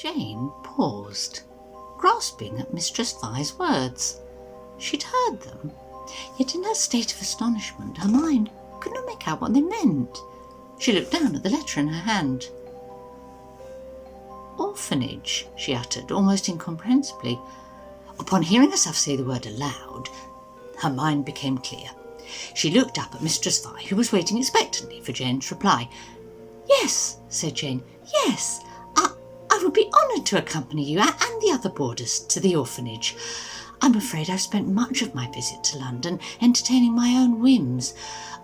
Jane paused, grasping at Mistress Vi's words. She'd heard them, yet in her state of astonishment her mind could not make out what they meant. She looked down at the letter in her hand. "Orphanage," she uttered, almost incomprehensibly. Upon hearing herself say the word aloud, her mind became clear. She looked up at Mistress Vi, who was waiting expectantly for Jane's reply. "Yes," said Jane, "yes, I would be honoured to accompany you and the other boarders to the orphanage. I'm afraid I've spent much of my visit to London entertaining my own whims.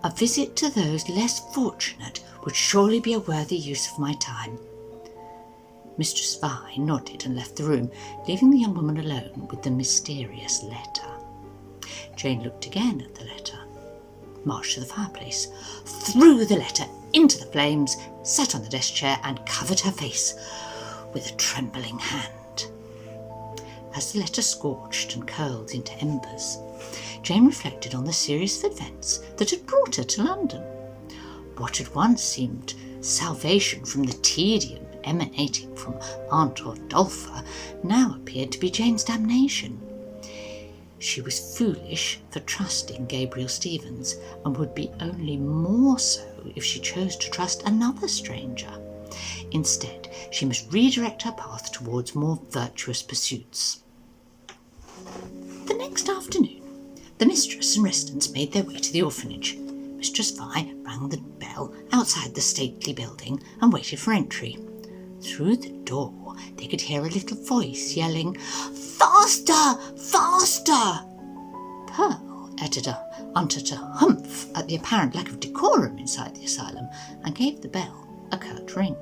A visit to those less fortunate would surely be a worthy use of my time." Mistress Vi nodded and left the room, leaving the young woman alone with the mysterious letter. Jane looked again at the letter, marched to the fireplace, threw the letter into the flames, sat on the desk chair and covered her face with a trembling hand. As the letter scorched and curled into embers, Jane reflected on the series of events that had brought her to London. What had once seemed salvation from the tedium emanating from Aunt Rodolpha now appeared to be Jane's damnation. She was foolish for trusting Gabriel Stevens, and would be only more so if she chose to trust another stranger. Instead, she must redirect her path towards more virtuous pursuits. The next afternoon, the mistress and residents made their way to the orphanage. Mistress Vi rang the bell outside the stately building and waited for entry. Through the door they could hear a little voice yelling, "Faster! Faster!" Pearl uttered a humph at the apparent lack of decorum inside the asylum and gave the bell a curt ring.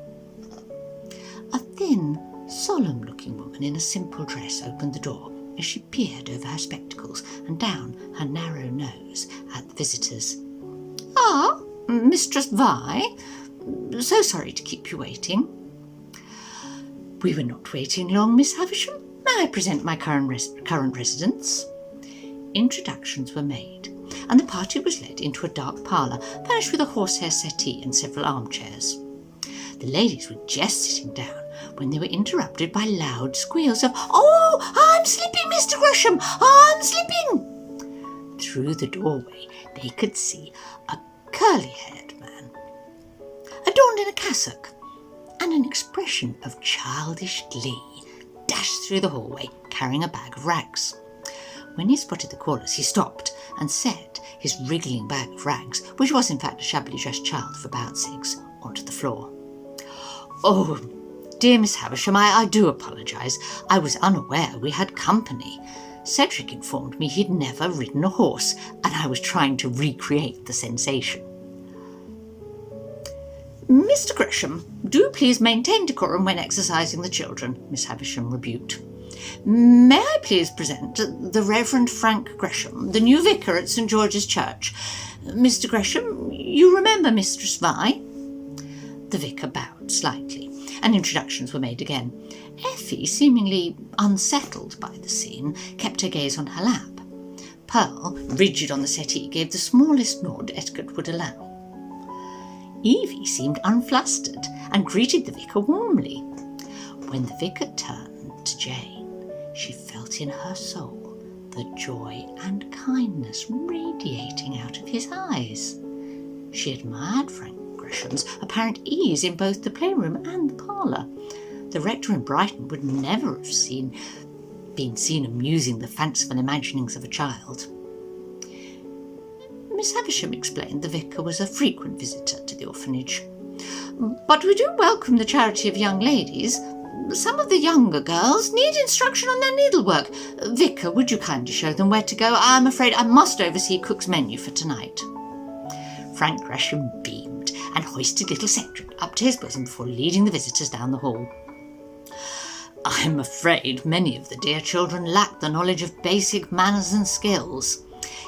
A thin, solemn-looking woman in a simple dress opened the door as she peered over her spectacles and down her narrow nose at the visitors. "Ah, Mistress Vi, so sorry to keep you waiting." "We were not waiting long, Miss Havisham. May I present my current residents?" Introductions were made, and the party was led into a dark parlour furnished with a horsehair settee and several armchairs. The ladies were just sitting down when they were interrupted by loud squeals of, "Oh, I'm slipping, Mr. Gresham! I'm slipping!" Through the doorway they could see a curly-haired man, adorned in a cassock, and an expression of childish glee, dashed through the hallway carrying a bag of rags. When he spotted the callers, he stopped and set his wriggling bag of rags, which was in fact a shabbily dressed child of about 6, onto the floor. "Oh, dear Miss Havisham, I do apologise. I was unaware we had company. Cedric informed me he'd never ridden a horse, and I was trying to recreate the sensation." "Mr. Gresham, do please maintain decorum when exercising the children," Miss Havisham rebuked. "May I please present the Reverend Frank Gresham, the new vicar at St. George's Church. Mr. Gresham, you remember Mistress Vi?" The vicar bowed slightly, and introductions were made again. Effie, seemingly unsettled by the scene, kept her gaze on her lap. Pearl, rigid on the settee, gave the smallest nod etiquette would allow. Evie seemed unflustered and greeted the vicar warmly. When the vicar turned to Jane, she felt in her soul the joy and kindness radiating out of his eyes. She admired Frank Gresham's apparent ease in both the playroom and the parlour. The rector in Brighton would never have been seen amusing the fanciful imaginings of a child. Miss Havisham explained the vicar was a frequent visitor to the orphanage. "But we do welcome the charity of young ladies. Some of the younger girls need instruction on their needlework. Vicar, would you kindly show them where to go? I'm afraid I must oversee cook's menu for tonight." Frank Gresham beamed and hoisted little Cedric up to his bosom before leading the visitors down the hall. "I'm afraid many of the dear children lack the knowledge of basic manners and skills."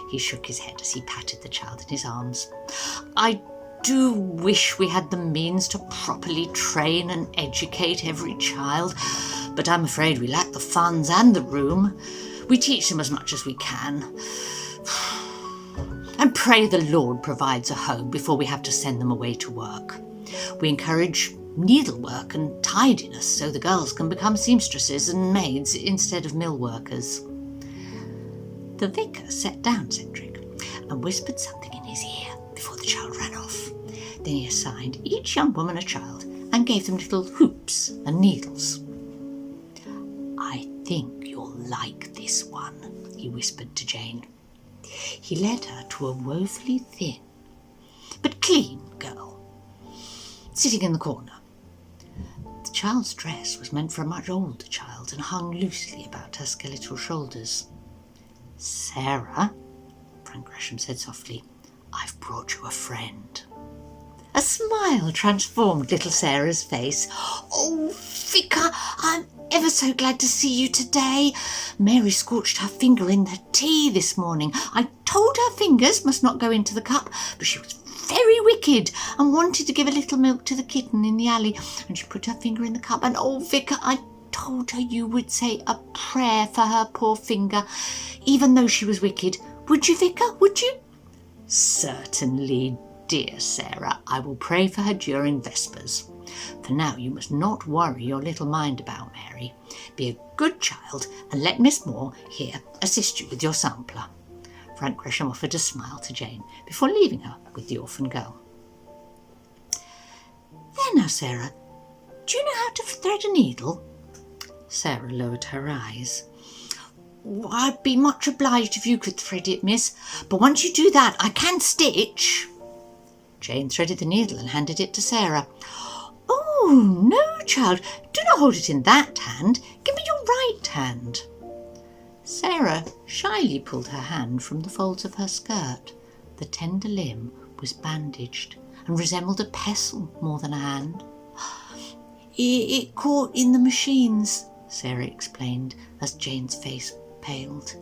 He shook his head as he patted the child in his arms. "I do wish we had the means to properly train and educate every child, but I'm afraid we lack the funds and the room. We teach them as much as we can. And pray the Lord provides a home before we have to send them away to work. We encourage needlework and tidiness so the girls can become seamstresses and maids instead of mill workers." The vicar sat down Cedric and whispered something in his ear before the child ran off. Then he assigned each young woman a child and gave them little hoops and needles. "I think you'll like this one," he whispered to Jane. He led her to a woefully thin but clean girl, sitting in the corner. The child's dress was meant for a much older child and hung loosely about her skeletal shoulders. "Sarah," Frank Gresham said softly, "I've brought you a friend." A smile transformed little Sarah's face. "Oh, Vicar, I'm ever so glad to see you today. Mary scorched her finger in the tea this morning. I told her fingers must not go into the cup, but she was very wicked and wanted to give a little milk to the kitten in the alley, and she put her finger in the cup, and oh, Vicar, I told her you would say a prayer for her poor finger, even though she was wicked. Would you, Vicar, would you?" "Certainly, dear Sarah. I will pray for her during Vespers. For now you must not worry your little mind about Mary. Be a good child and let Miss Moore here assist you with your sampler." Frank Gresham offered a smile to Jane before leaving her with the orphan girl. "There now, Sarah, do you know how to thread a needle?" Sarah lowered her eyes. "I'd be much obliged if you could thread it, miss, but once you do that, I can stitch." Jane threaded the needle and handed it to Sarah. "Oh, no, child, do not hold it in that hand. Give me your right hand." Sarah shyly pulled her hand from the folds of her skirt. The tender limb was bandaged and resembled a pestle more than a hand. It caught in the machines," Sarah explained as Jane's face paled.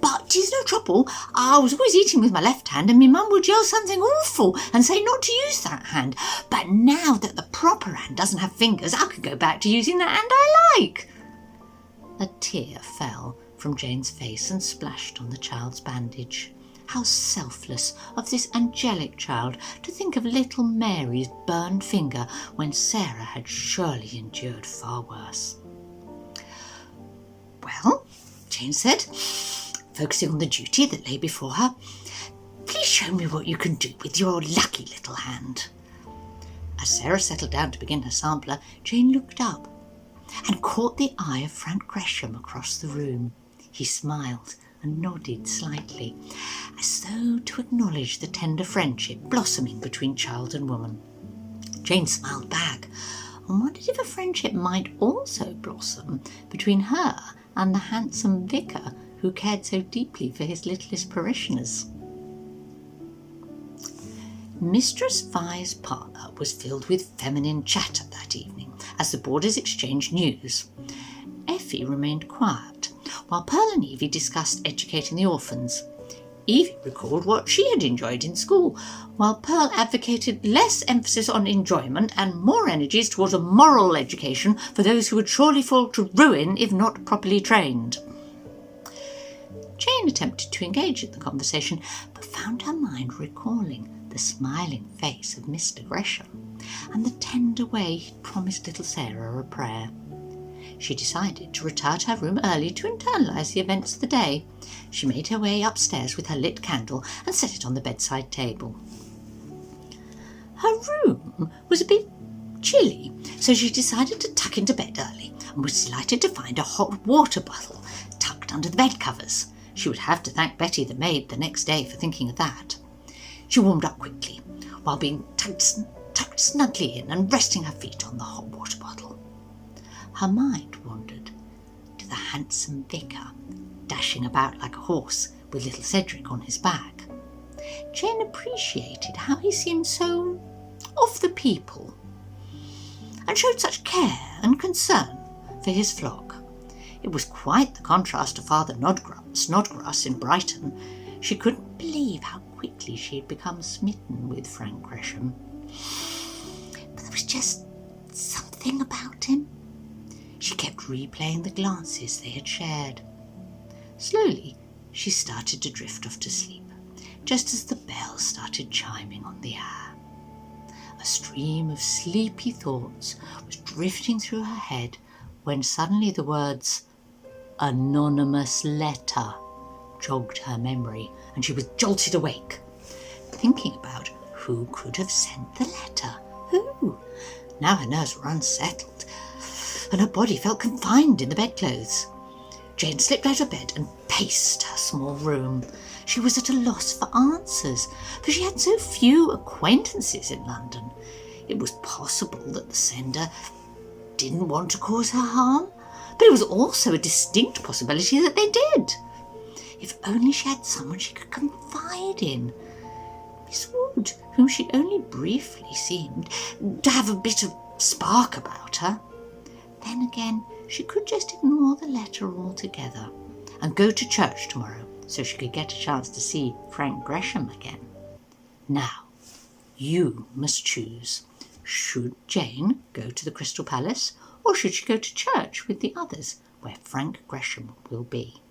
"But 'tis no trouble. I was always eating with my left hand, and my mum would yell something awful and say not to use that hand. But now that the proper hand doesn't have fingers, I can go back to using the hand I like." A tear fell from Jane's face and splashed on the child's bandage. How selfless of this angelic child to think of little Mary's burned finger when Sarah had surely endured far worse. "Well," Jane said, focusing on the duty that lay before her, "please show me what you can do with your lucky little hand." As Sarah settled down to begin her sampler, Jane looked up and caught the eye of Frank Gresham across the room. He smiled and nodded slightly, as though to acknowledge the tender friendship blossoming between child and woman. Jane smiled back and wondered if a friendship might also blossom between her and the handsome vicar who cared so deeply for his littlest parishioners. Mistress Vi's parlour was filled with feminine chatter that evening as the boarders exchanged news. Effie remained quiet, while Pearl and Evie discussed educating the orphans. Evie recalled what she had enjoyed in school, while Pearl advocated less emphasis on enjoyment and more energies towards a moral education for those who would surely fall to ruin if not properly trained. Jane attempted to engage in the conversation, but found her mind recalling the smiling face of Mr. Gresham and the tender way he'd promised little Sarah a prayer. She decided to retire to her room early to internalise the events of the day. She made her way upstairs with her lit candle and set it on the bedside table. Her room was a bit chilly, so she decided to tuck into bed early and was delighted to find a hot water bottle tucked under the bed covers. She would have to thank Betty the maid the next day for thinking of that. She warmed up quickly while being tucked snugly in and resting her feet on the hot water bottle. Her mind wandered to the handsome vicar dashing about like a horse with little Cedric on his back. Jane appreciated how he seemed so of the people and showed such care and concern for his flock. It was quite the contrast to Father Snodgrass in Brighton. She couldn't believe how quickly she had become smitten with Frank Gresham. But there was just something about him. She kept replaying the glances they had shared. Slowly, she started to drift off to sleep, just as the bell started chiming on the hour. A stream of sleepy thoughts was drifting through her head when suddenly the words "anonymous letter" jogged her memory, and she was jolted awake, thinking about who could have sent the letter. Who? Now her nerves were unsettled, and her body felt confined in the bedclothes. Jane slipped out of bed and paced her small room. She was at a loss for answers, for she had so few acquaintances in London. It was possible that the sender didn't want to cause her harm, but it was also a distinct possibility that they did. If only she had someone she could confide in. Miss Wood, whom she only briefly seemed to have a bit of spark about her. Then again, she could just ignore the letter altogether and go to church tomorrow so she could get a chance to see Frank Gresham again. Now, you must choose. Should Jane go to the Crystal Palace, or should she go to church with the others where Frank Gresham will be?